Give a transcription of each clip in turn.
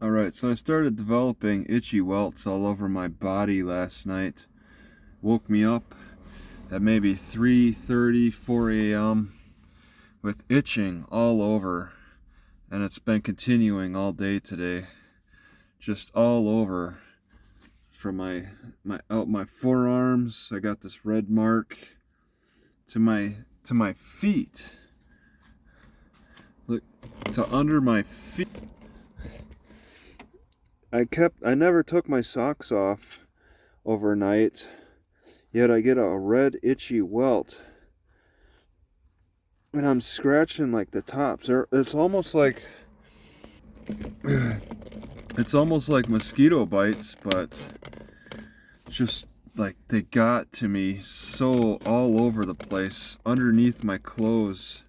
Alright, so I started developing itchy welts all over my body last night. Woke me up at maybe 3:30, 4 a.m. with itching all over, and it's been continuing all day today. Just all over from my forearms. I got this red mark to my feet. Look, to under my feet. I never took my socks off overnight, yet I get a red itchy welt. And I'm scratching like the tops. It's almost like mosquito bites, but just like they got to me so all over the place, underneath my clothes,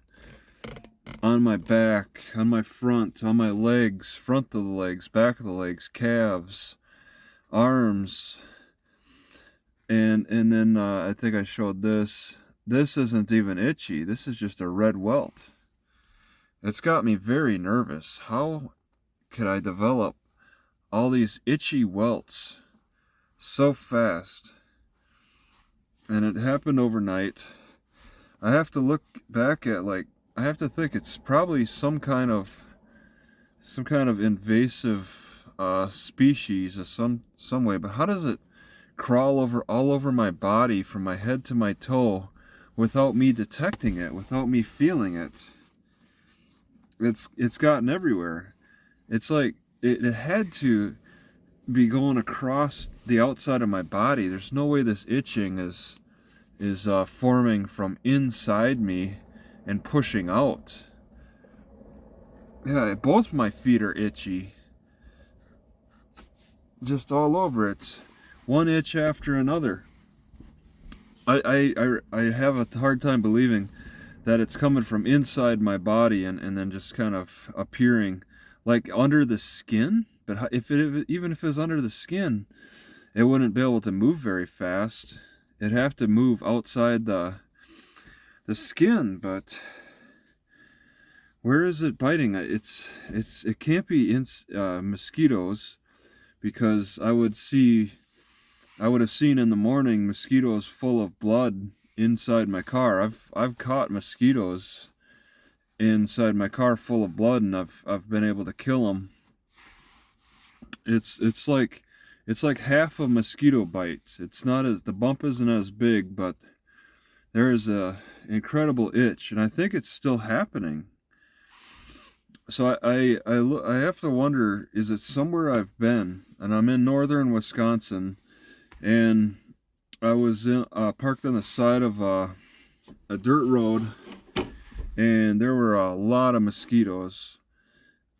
on my back, on my front, on my legs, front of the legs, back of the legs, calves, arms, and then I think I showed this. This isn't even itchy. This is just a red welt. It's got me very nervous. How could I develop all these itchy welts so fast? And it happened overnight. I have to look back at, I have to think it's probably some kind of invasive species of some way. But how does it crawl all over my body from my head to my toe without me detecting it, without me feeling it? It's gotten everywhere. It's like it had to be going across the outside of my body. There's no way this itching is forming from inside me and pushing out. Yeah, both my feet are itchy. Just all over it. One itch after another. I have a hard time believing that it's coming from inside my body and then just kind of appearing like under the skin. But even if it was under the skin, it wouldn't be able to move very fast. It'd have to move outside the skin. But where is it biting? It can't be mosquitoes, because I would have seen in the morning mosquitoes full of blood inside my car. I've caught mosquitoes inside my car full of blood, and I've been able to kill them. It's like half a mosquito bite. The bump isn't as big, but there is a incredible itch, and I think it's still happening. So I have to wonder, is it somewhere I've been? And I'm in northern Wisconsin, and I was parked on the side of a dirt road, and there were a lot of mosquitoes.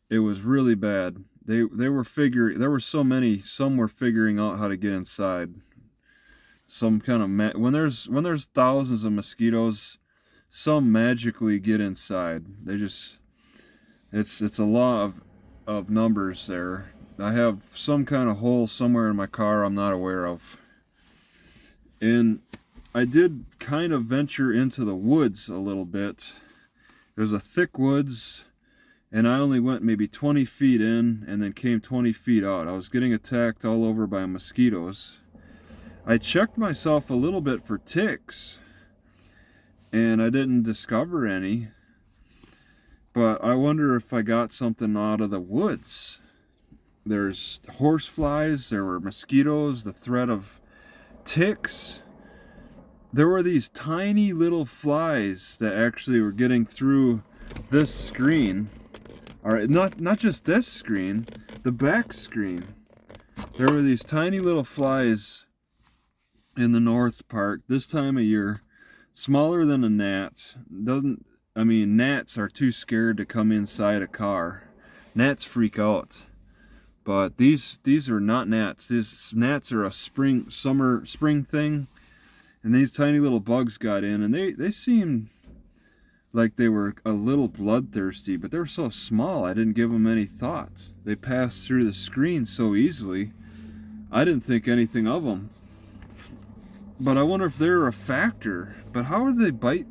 It was really bad. There were so many. Some were figuring out how to get inside. Some kind of when there's thousands of mosquitoes, some magically get inside. It's a law of numbers there. I have some kind of hole somewhere in my car I'm not aware of. And I did kind of venture into the woods a little bit. It was a thick woods, and I only went maybe 20 feet in and then came 20 feet out. I was getting attacked all over by mosquitoes. I checked myself a little bit for ticks, and I didn't discover any. But I wonder if I got something out of the woods. There's horse flies, there were mosquitoes, the threat of ticks. There were these tiny little flies that actually were getting through this screen. All right, not just this screen, the back screen. There were these tiny little flies in the north part this time of year, smaller than a gnat. Gnats are too scared to come inside a car. Gnats freak out. But these are not gnats. These gnats are a spring thing. And these tiny little bugs got in, and they seemed like they were a little bloodthirsty, but they were so small I didn't give them any thought. They passed through the screen so easily, I didn't think anything of them. But I wonder if they're a factor. But how would they bite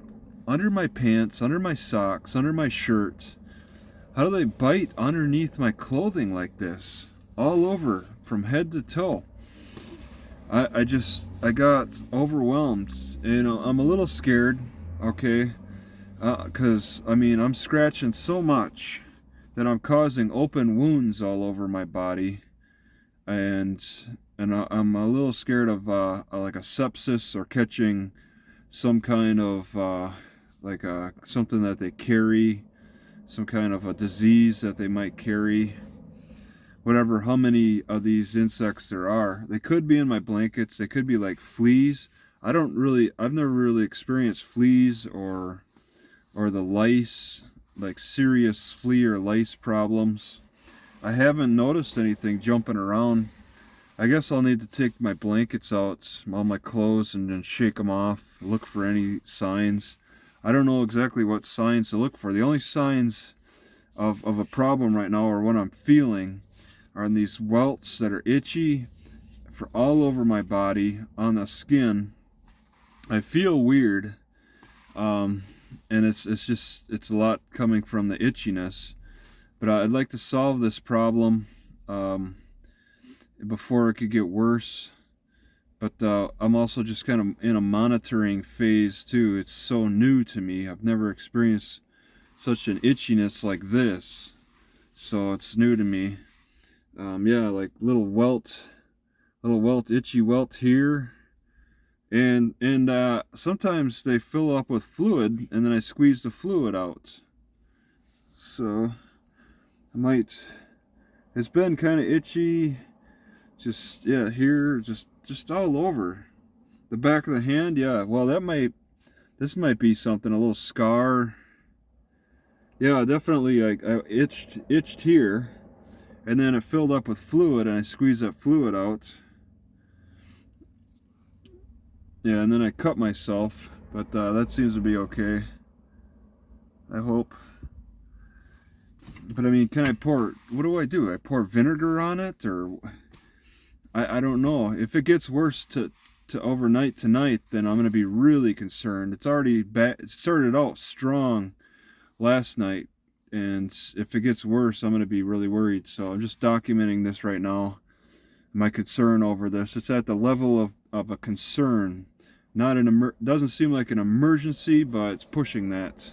under my pants, under my socks, under my shirt, How do they bite underneath my clothing like this? All over, from head to toe. I got overwhelmed. You know, I'm a little scared, okay? Because, I mean, I'm scratching so much that I'm causing open wounds all over my body. And I'm a little scared of like a sepsis or catching some kind of something that they carry, some kind of a disease that they might carry. Whatever, how many of these insects there are. They could be in my blankets. They could be like fleas. I've never really experienced fleas or the lice, like serious flea or lice problems. I haven't noticed anything jumping around. I guess I'll need to take my blankets out, all my clothes, and then shake them off, look for any signs. I don't know exactly what signs to look for. The only signs of a problem right now, or what I'm feeling, are these welts that are itchy for all over my body on the skin. I feel weird, and it's a lot coming from the itchiness. But I'd like to solve this problem before it could get worse. But I'm also just kind of in a monitoring phase too. It's so new to me. I've never experienced such an itchiness like this, so it's new to me. Yeah, like little welt, itchy welt here, and sometimes they fill up with fluid, and then I squeeze the fluid out. So I might. It's been kind of itchy, just yeah, here, just all over the back of the hand. Yeah, well, this might be something, a little scar. Yeah, definitely. I itched here. And then it filled up with fluid, and I squeezed that fluid out. Yeah, and then I cut myself, but that seems to be okay, I hope. But I mean, can I pour, what do? I pour vinegar on it, or I don't know. If it gets worse to overnight tonight, then I'm going to be really concerned. It's already bad. It started out strong last night, and if it gets worse, I'm going to be really worried. So I'm just documenting this right now, my concern over this. It's at the level of a concern, not doesn't seem like an emergency, but it's pushing that.